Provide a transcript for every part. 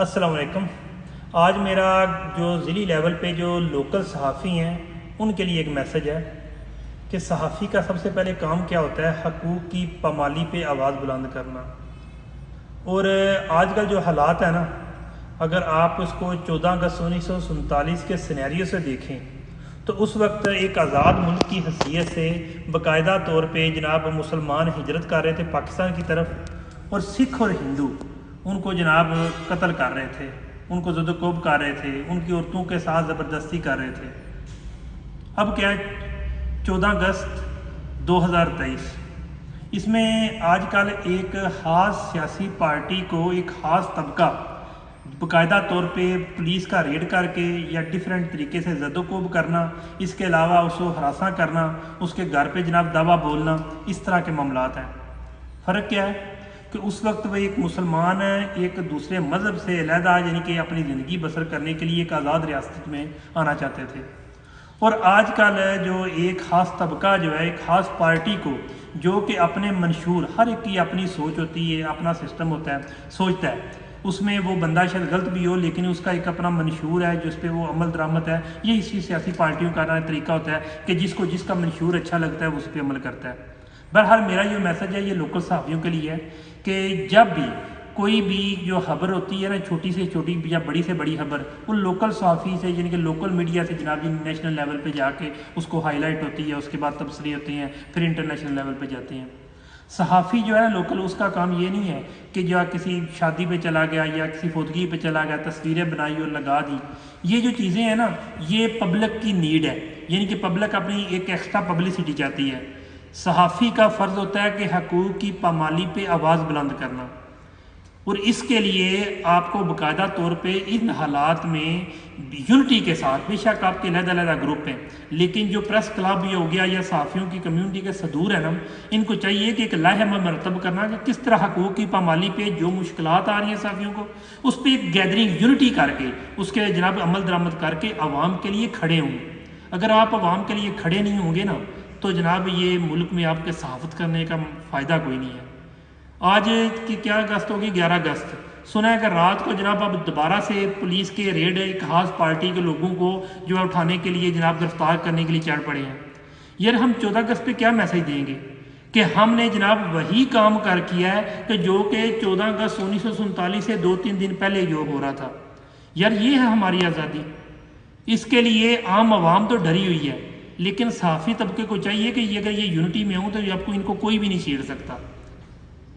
अस्सलाम वालेकुम। आज मेरा जो ज़िली लेवल पे जो लोकल सहाफ़ी हैं उनके लिए एक मैसेज है कि सहाफ़ी का सबसे पहले काम क्या होता है, हकूक़ की पामाली पे आवाज़ बुलंद करना। और आजकल जो हालात है ना, अगर आप उसको 14 अगस्त 1947 के सिनेरियो से देखें तो उस वक्त एक आज़ाद मुल्क की हैसियत से बाकायदा तौर पे जनाब मुसलमान हिजरत कर रहे थे पाकिस्तान की तरफ, और सिख और हिंदू उनको जनाब कत्ल कर रहे थे, उनको ज़ुदकोब कर रहे थे, उनकी औरतों के साथ ज़बरदस्ती कर रहे थे। अब क्या है, 14 अगस्त 2023, इसमें आजकल एक ख़ास सियासी पार्टी को एक ख़ास तबका बाकायदा तौर पे पुलिस का रेड करके या डिफरेंट तरीके से ज़दोकोब करना, इसके अलावा उसको हरासा करना, उसके घर पे जनाब दावा बोलना, इस तरह के मामलात हैं। फ़र्क क्या है कि उस वक्त वह एक मुसलमान एक दूसरे मज़हब से अलहदा यानी कि अपनी ज़िंदगी बसर करने के लिए एक आज़ाद रियासत में आना चाहते थे, और आजकल जो एक ख़ास तबका जो है, एक ख़ास पार्टी को जो कि अपने मंशूर, हर एक की अपनी सोच होती है, अपना सिस्टम होता है, सोचता है, उसमें वो बंदा शायद गलत भी हो लेकिन उसका एक अपना मंशूर है जिस पे वो अमल दरामद है। ये इसी सियासी पार्टियों का तरीका होता है कि जिसको जिसका मंशूर अच्छा लगता है उस पर अमल करता है। बहरहाल मेरा ये मैसेज है, ये लोकल सहाफ़ियों के लिए है कि जब भी कोई भी जो खबर होती है ना, छोटी से छोटी या बड़ी से बड़ी खबर, वो लोकल सहाफ़ी से यानी कि लोकल मीडिया से जनाब जी नेशनल लेवल पे जाके उसको हाईलाइट होती है, उसके बाद तबसरे होते हैं, फिर इंटरनेशनल लेवल पे जाते हैं। सहाफ़ी जो है ना लोकल, उसका काम ये नहीं है कि जो किसी शादी पे चला गया या किसी फौतगी पे चला गया, तस्वीरें बनाई और लगा दी। ये जो चीज़ें हैं ना, ये पब्लिक की नीड है, यानी कि पब्लिक अपनी एक एक्स्ट्रा पब्लिसिटी चाहती है। सहाफ़ी का फ़र्ज़ होता है कि हकूक़ की पामाली पे आवाज़ बुलंद करना, और इसके लिए आपको बाकायदा तौर पे इन हालात में यूनिटी के साथ, बेशक आपके अलग-अलग ग्रुप हैं, लेकिन जो प्रेस क्लब भी हो गया या सहाफ़ियों की कम्यूनिटी के सदूर है ना, इनको चाहिए कि एक लाहमा मरतब करना कि किस तरह हकूक़ की पामाली पे जो मुश्किलात आ रही हैं सहाफ़ियों को, उस पर एक गैदरिंग यूनिटी करके उसके जनाब अमल दरामद करके आवाम के लिए खड़े हों। अगर आप आवाम के लिए खड़े नहीं होंगे ना, तो जनाब ये मुल्क में आपके सहाफ़त करने का फ़ायदा कोई नहीं है। आज की क्या अगस्त होगी, 11 अगस्त, सुना है कि रात को जनाब अब दोबारा से पुलिस के रेड एक खास पार्टी के लोगों को जो है उठाने के लिए जनाब गिरफ्तार करने के लिए चढ़ पड़े हैं। यार हम 14 अगस्त पे क्या मैसेज देंगे कि हमने जनाब वही काम कर किया है कि जो कि 14 अगस्त 1947 से 2-3 दिन पहले जो हो रहा था। यार ये है हमारी आज़ादी, इसके लिए आम आवाम तो डरी हुई है, लेकिन सहाफ़ी तबके को चाहिए कि अगर ये यूनिटी में हो तो आपको इनको कोई भी नहीं छेड़ सकता।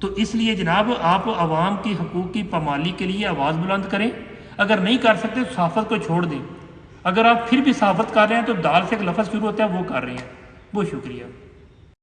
तो इसलिए जनाब आप आवाम की हकूक़ की पामाली के लिए आवाज़ बुलंद करें। अगर नहीं कर सकते तो सहाफ़त को छोड़ दें। अगर आप फिर भी सहाफ़त कर रहे हैं तो दाल से एक लफ्ज़ शुरू होता है वो कर रहे हैं। बहुत शुक्रिया।